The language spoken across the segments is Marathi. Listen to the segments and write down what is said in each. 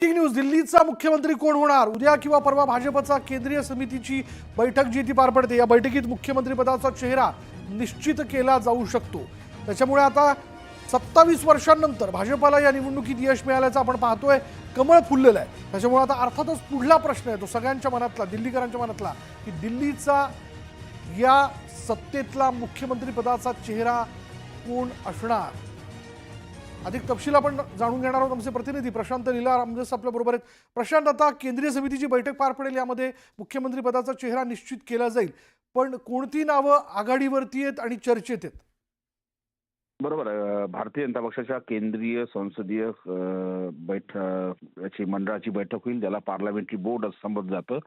ब्रेकिंग न्यूज, दिल्लीचा मुख्यमंत्री कोण होणार? उद्या किंवा परवा भाजपचा केंद्रीय समितीची बैठक जी ती पार पडते. या बैठकीत मुख्यमंत्री पदाचा चेहरा निश्चित केला जाऊ शकतो. त्याच्यामुळे आता 27 वर्षांनंतर भाजपला या निवडणुकीत यश मिळाल्याचं आपण पाहतोय. कमळ फुललेलं आहे. त्याच्यामुळे आता अर्थातच पुढला प्रश्न आहे तो सगळ्यांच्या मनातला, दिल्लीकरांच्या मनातला, की दिल्लीचा या सत्तेतला मुख्यमंत्री पदाचा चेहरा कोण असणार? अधिक तपशील आपण जाणून घेणार आहोत. आमचे प्रतिनिधी प्रशांत लीला रामदास आपल्या बरोबर आहेत. प्रशांत, आता केंद्रीय समितीची बैठक पार पडेल, यामध्ये मुख्यमंत्री पदाचा चेहरा निश्चित केला जाईल, पण कोणती नावं आघाडीवरती आहेत आणि चर्चेत आहेत? बरोबर आहे. भारतीय जनता पक्षाच्या केंद्रीय संसदीय याची मंडळाची बैठक होईल, ज्याला पार्लमेंटरी बोर्ड असं संबोधलं जातं.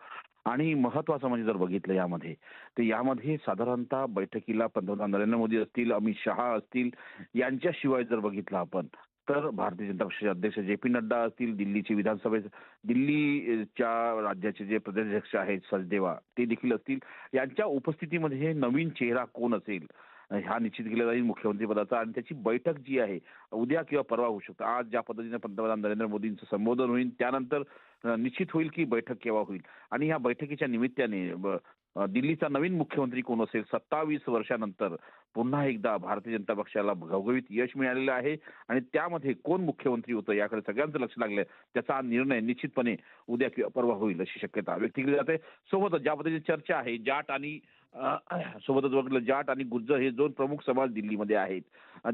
आणि महत्वाचं म्हणजे जर बघितलं यामध्ये, तर यामध्ये साधारणतः बैठकीला पंतप्रधान नरेंद्र मोदी असतील, अमित शहा असतील, यांच्याशिवाय जर बघितलं आपण तर भारतीय जनता पक्षाचे अध्यक्ष जे पी नड्डा असतील, दिल्लीचे दिल्लीच्या राज्याचे जे प्रदेशाध्यक्ष आहेत सचदेवा, ते देखील असतील. यांच्या उपस्थितीमध्ये हे नवीन चेहरा कोण असेल हा निश्चित केला जाईल मुख्यमंत्री पदाचा. आणि त्याची बैठक जी आहे उद्या किंवा परवा होऊ शकते. आज ज्या पद्धतीने पंतप्रधान नरेंद्र मोदींचं संबोधन होईल, त्यानंतर निश्चित होईल की बैठक केव्हा होईल. आणि ह्या बैठकीच्या निमित्ताने दिल्लीचा नवीन मुख्यमंत्री कोण असेल, 27 वर्षानंतर पुन्हा एकदा भारतीय जनता पक्षाला घवघवीत यश मिळालेलं आहे. आणि त्यामध्ये कोण मुख्यमंत्री होतं याकडे सगळ्यांचं लक्ष लागलंय. त्याचा हा निर्णय निश्चितपणे उद्या किंवा परवा होईल अशी शक्यता व्यक्त केली जाते. सोबतच ज्या पद्धतीची चर्चा आहे, जाट आणि सोबतच बघितलं जाट आणि गुर्जर हे दोन प्रमुख समाज दिल्लीमध्ये आहेत.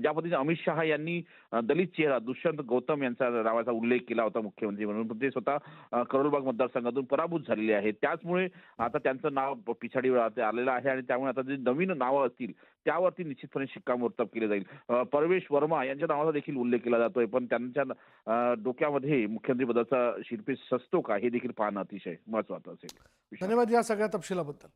ज्या पद्धतीने अमित शहा यांनी दलित चेहरा दुष्यंत गौतम यांचा नावाचा उल्लेख केला होता मुख्यमंत्री म्हणून, पण ते स्वतः करोलबाग मतदारसंघातून पराभूत झालेले आहेत. त्याचमुळे आता त्यांचं नाव पिछाडीवर आलेलं आहे. आणि त्यामुळे आता जे नवीन नावं असतील त्यावरती निश्चितपणे शिक्कामोर्तब केले जाईल. परवेश वर्मा यांच्या नावाचा देखील उल्लेख केला जातोय, पण त्यांच्या डोक्यामध्ये मुख्यमंत्री पदाचा शिरपीस सचतो का हे देखील पाहणं अतिशय महत्वाचं असेल. धन्यवाद या सगळ्या तपशिलाबद्दल.